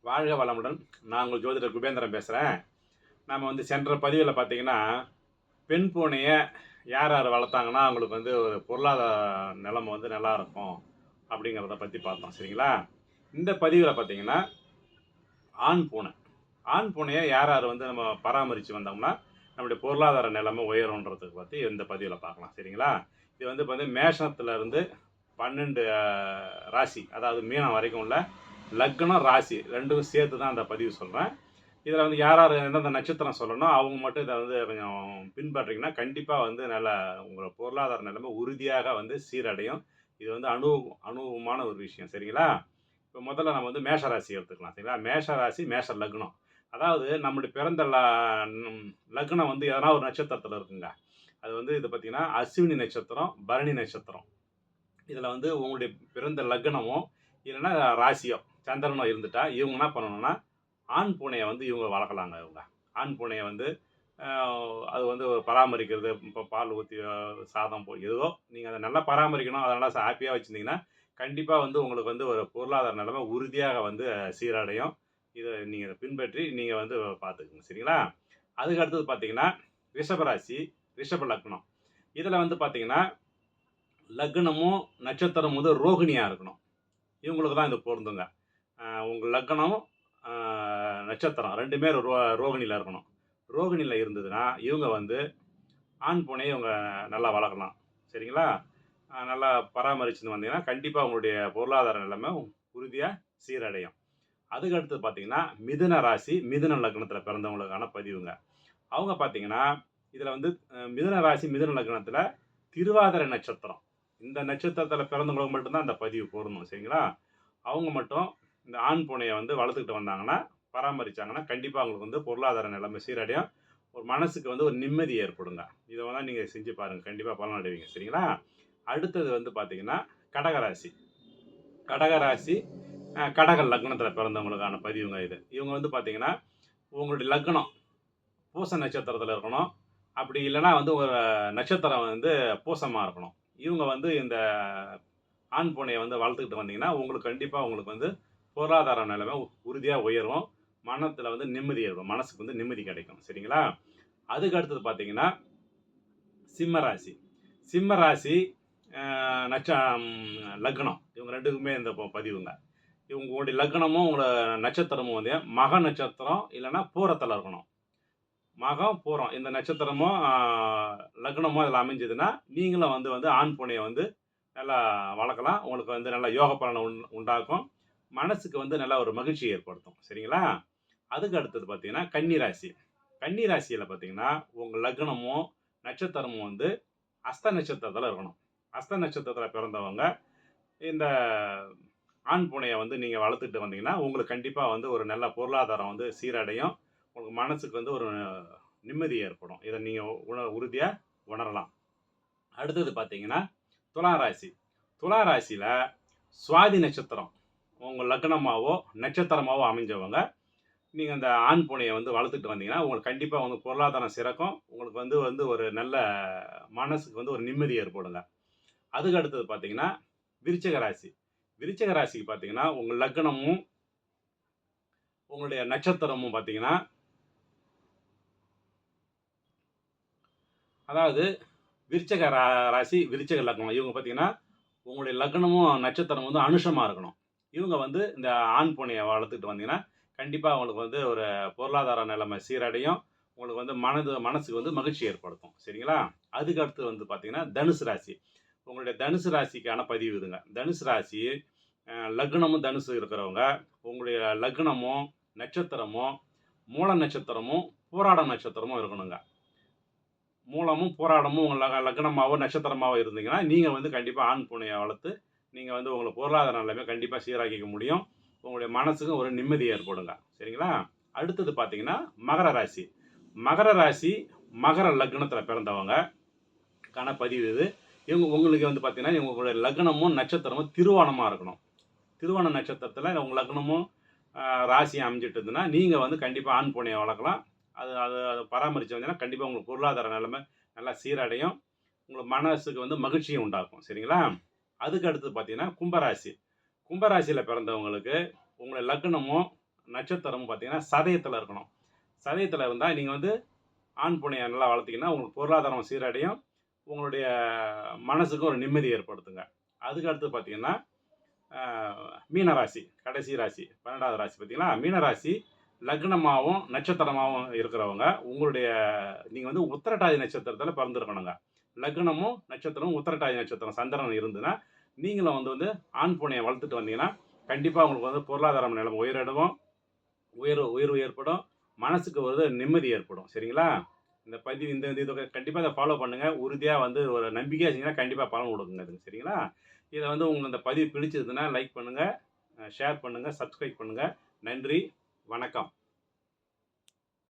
வாழ்க வளமுடன். நான் உங்கள் ஜோதிடர் குபேந்திரன் பேசுகிறேன். நம்ம சென்ற பதிவில் பார்த்தீங்கன்னா, பெண் பூனைய யார் யார் வளர்த்தாங்கன்னா, அவங்களுக்கு ஒரு பொருளாதார நிலைமை நல்லாயிருக்கும் அப்படிங்கிறத பற்றி பார்த்தோம். சரிங்களா? இந்த பதிவில் பார்த்தீங்கன்னா, ஆண் பூனை. ஆண் பூனைய யார் யார் நம்ம பராமரித்து வந்தோம்னா, நம்முடைய பொருளாதார நிலைமை உயரும்ன்றத பற்றி இந்த பதிவில் பார்க்கலாம். சரிங்களா? இது பார்த்தீங்கன்னா மேஷத்திலிருந்து 12 ராசி, அதாவது மீனம் வரைக்கும் உள்ள லக்னம், ராசி 2க்கும் சேர்த்து தான் அந்த பதிவு சொல்கிறேன். இதில் யார் யார் எந்தெந்த நட்சத்திரம் சொல்லணும், அவங்க மட்டும் இதை கொஞ்சம் பின்பற்றிங்கன்னா கண்டிப்பாக நல்ல உங்களோட பொருளாதார நிலைமை உறுதியாக சீரடையும். இது அனுபவமான ஒரு விஷயம். சரிங்களா? இப்போ முதல்ல நம்ம மேஷ ராசி எடுத்துக்கலாம். சரிங்களா? மேஷ ராசி, மேஷ லக்னம். அதாவது நம்முடைய பிறந்த லக்னம் எதனா ஒரு நட்சத்திரத்தில் இருக்குங்க. அது இது பார்த்தீங்கன்னா அஸ்வினி நட்சத்திரம், பரணி நட்சத்திரம். இதில் உங்களுடைய பிறந்த லக்னமோ இல்லைன்னா ராசியோ சந்திரனோ இருந்துட்டா இவங்க என்ன பண்ணணும்னா, ஆண் பூனையை இவங்க வளர்க்கலாங்க. இவங்க ஆண் பூனையை அது ஒரு பராமரிக்கிறது, இப்போ பால் ஊற்றி சாதம் ஏதோ நீங்கள் அதை நல்லா பராமரிக்கணும். அதை நல்லா ஹாப்பியாக வச்சுருந்தீங்கன்னா கண்டிப்பாக உங்களுக்கு ஒரு பொருளாதார நிலைமை உறுதியாக சீரடையும். இதை நீங்கள் பின்பற்றி நீங்கள் பார்த்துக்குங்க. சரிங்களா? அதுக்கு அடுத்தது பார்த்தீங்கன்னா ரிஷபராசி, ரிஷப லக்னம். இதில் பார்த்தீங்கன்னா லக்னமும் நட்சத்திரம் ரோகிணியாக இருக்கணும். இவங்களுக்கு தான் இது பொருந்துங்க. உங்கள் லக்னம் நட்சத்திரம் 2மே ரோகிணியில் இருக்கணும். ரோகிணியில் இருந்ததுன்னா இவங்க ஆண் பூனையை இவங்க நல்லா வளர்க்கலாம். சரிங்களா? நல்லா பராமரிச்சுன்னு வந்தீங்கன்னா கண்டிப்பாக உங்களுடைய பொருளாதார நிலைமை உறுதியாக சீரடையும். அதுக்கு அடுத்தது பார்த்தீங்கன்னா மிதுன ராசி, மிதுன லக்னத்தில் பிறந்தவங்களுக்கான பதிவுங்க. அவங்க பார்த்தீங்கன்னா இதில் மிதுன ராசி, மிதுன லக்னத்தில் திருவாதிரை நட்சத்திரம், இந்த நட்சத்திரத்தில் பிறந்தவங்களுக்கு மட்டும்தான் அந்த பதிவு பொருந்தும். சரிங்களா? அவங்க மட்டும் இந்த ஆண் பூனையை வளர்த்துக்கிட்டு வந்தாங்கன்னா, பராமரித்தாங்கன்னா கண்டிப்பாக அவங்களுக்கு பொருளாதார நிலைமை சீரடையும். ஒரு மனசுக்கு ஒரு நிம்மதி ஏற்படுங்க. இதை நீங்கள் செஞ்சு பாருங்கள், கண்டிப்பாக பலன் அடைவீங்க. சரிங்களா? அடுத்தது பார்த்தீங்கன்னா கடகராசி. கடகராசி, கடக லக்னத்தில் பிறந்தவங்களுக்கான பதிவுங்க இது. இவங்க பார்த்தீங்கன்னா உங்களுடைய லக்னம் பூச நட்சத்திரத்தில் இருக்கணும். அப்படி இல்லைன்னா ஒரு நட்சத்திரம் பூசமாக இருக்கணும். இவங்க இந்த ஆண் பூனையை வளர்த்துக்கிட்டு வந்தீங்கன்னா உங்களுக்கு கண்டிப்பாக உங்களுக்கு பொருளாதார நிலைமை உறுதியாக உயரும். மனத்தில் நிம்மதி இருக்கும், மனசுக்கு நிம்மதி கிடைக்கும். சரிங்களா? அதுக்கு அடுத்தது பார்த்தீங்கன்னா சிம்மராசி. சிம்மராசி லக்னம், இவங்க 2க்குமே இந்த பதிவுங்க. இவங்களுடைய லக்னமும் உங்களோட நட்சத்திரமும் மக நட்சத்திரம் இல்லைன்னா பூரத்தில் இருக்கணும். மகம், பூரம் இந்த நட்சத்திரமும் லக்னமும் அதில் அமைஞ்சதுன்னா நீங்களும் ஆண் பூனையை நல்லா வளர்க்கலாம். உங்களுக்கு நல்லா யோக பலனை உண்டாக்கும். மனசுக்கு நல்லா ஒரு மகிழ்ச்சி ஏற்படுத்தும். சரிங்களா? அதுக்கு அடுத்தது பார்த்தீங்கன்னா கன்னிராசி. கன்னிராசியில் பார்த்தீங்கன்னா உங்கள் லக்னமும் நட்சத்திரமும் அஸ்த நட்சத்திரத்தில் இருக்கணும். அஸ்த நட்சத்திரத்தில் பிறந்தவங்க இந்த ஆண் பூனையை நீங்கள் வளர்த்துட்டு வந்தீங்கன்னா உங்களுக்கு கண்டிப்பாக ஒரு நல்ல பொருளாதாரம் சீரடையும். உங்களுக்கு மனசுக்கு ஒரு நிம்மதி ஏற்படும். இதை நீங்கள் உறுதியாக உணரலாம். அடுத்தது பார்த்தீங்கன்னா துளாராசி. துளாராசியில் சுவாதி நட்சத்திரம் உங்கள் லக்னமாவோ நட்சத்திரமாவோ அமைஞ்சவங்க நீங்கள் அந்த ஆண் பூனையை வளர்த்துட்டு வந்தீங்கன்னா உங்களுக்கு கண்டிப்பாக பொருளாதாரம் சிறக்கும். உங்களுக்கு ஒரு நல்ல மனசுக்கு ஒரு நிம்மதி ஏற்படுங்க. அதுக்கு அடுத்தது பார்த்தீங்கன்னா விருச்சிக ராசி. விருச்சிக ராசிக்கு பார்த்தீங்கன்னா உங்கள் லக்னமும் உங்களுடைய நட்சத்திரமும் பார்த்தீங்கன்னா, அதாவது விருச்சிக ராசி, விருச்சிக லக்னம், இவங்க பார்த்தீங்கன்னா உங்களுடைய லக்னமும் நட்சத்திரம் அனுஷமாக இருக்கணும். இவங்க இந்த ஆண் பூனையை வளர்த்துட்டு வந்தீங்கன்னா கண்டிப்பாக உங்களுக்கு ஒரு பொருளாதார நிலைமை சீரடையும். உங்களுக்கு மனசுக்கு மகிழ்ச்சி ஏற்படுத்தும். சரிங்களா? அதுக்கு அடுத்து பார்த்தீங்கன்னா தனுசு ராசி. உங்களுடைய தனுசு ராசிக்கான பதிவு இதுங்க. தனுசு ராசி லக்னமும் தனுசு இருக்கிறவங்க உங்களுடைய லக்னமும் நட்சத்திரமும் மூல நட்சத்திரமும் பூராட நட்சத்திரமும் இருக்கணுங்க. மூலமும் போராடமும் உங்கள் லக்னமாவோ நட்சத்திரமாவோ இருந்தீங்கன்னா நீங்கள் கண்டிப்பாக ஆண் பூனையை வளர்த்து நீங்கள் உங்களை பொருளாதார நிலைமை கண்டிப்பாக சீராக்கிக்க முடியும். உங்களுடைய மனசுக்கும் ஒரு நிம்மதி ஏற்படுங்க. சரிங்களா? அடுத்தது பார்த்தீங்கன்னா மகர ராசி. மகர ராசி மகர லக்னத்தில் பிறந்தவங்க பதிவு இது. உங்களுக்கு பார்த்தீங்கன்னா உங்களுடைய லக்னமும் நட்சத்திரமும் திருவோணமாக இருக்கணும். திருவோண நட்சத்திரத்தில் உங்கள் லக்னமும் ராசியை அமைஞ்சிட்டு இருந்ததுன்னா நீங்கள் கண்டிப்பாக ஆண் பூனையை வளர்க்கலாம். அதை பராமரித்து வந்தீங்கன்னா கண்டிப்பாக உங்களுக்கு பொருளாதார நிலைமை நல்லா சீரடையும். உங்களுக்கு மனசுக்கு மகிழ்ச்சியும் உண்டாக்கும். சரிங்களா? அதுக்கு அடுத்து பார்த்தீங்கன்னா கும்பராசி. கும்பராசியில் பிறந்தவங்களுக்கு உங்களுடைய லக்னமும் நட்சத்திரமும் பார்த்தீங்கன்னா சதயத்தில் இருக்கணும். சதயத்தில் இருந்தால் நீங்கள் வந்து ஆண் பூனையை நல்லா வளர்த்திங்கன்னா உங்களுக்கு பொருளாதாரம் சீரடையும், உங்களுடைய மனசுக்கு ஒரு நிம்மதி ஏற்படுத்துங்க. அதுக்கு அடுத்து பார்த்தீங்கன்னா மீனராசி கடைசி ராசி 12வது ராசி பார்த்தீங்களா, மீனராசி லக்னமாகவும் நட்சத்திரமாகவும் இருக்கிறவங்க உங்களுடைய நீங்கள் வந்து உத்திரட்டாதி நட்சத்திரத்தில் பிறந்திருக்கணுங்க. லக்னமும் நட்சத்திரமும் உத்திரட்டாதி நட்சத்திரம் சந்திரன் இருந்துன்னா நீங்களும் வந்து ஆண் பூனையை வளர்த்துட்டு வந்தீங்கன்னா கண்டிப்பாக உங்களுக்கு வந்து பொருளாதாரம் நிலைமை உயர்வு ஏற்படும், மனசுக்கு ஒரு நிம்மதி ஏற்படும். சரிங்களா? இந்த பதிவு இந்த இதை கண்டிப்பாக இதை ஃபாலோ பண்ணுங்கள். உறுதியாக வந்து ஒரு நம்பிக்கையாக செஞ்சீங்கன்னா கண்டிப்பாக பலன் கொடுக்குங்க அதுங்க. சரிங்களா? இதை வந்து உங்களுக்கு இந்த பதிவு பிடிச்சிருந்துன்னா லைக் பண்ணுங்கள், ஷேர் பண்ணுங்கள், சப்ஸ்கிரைப் பண்ணுங்கள். நன்றி, வணக்கம்.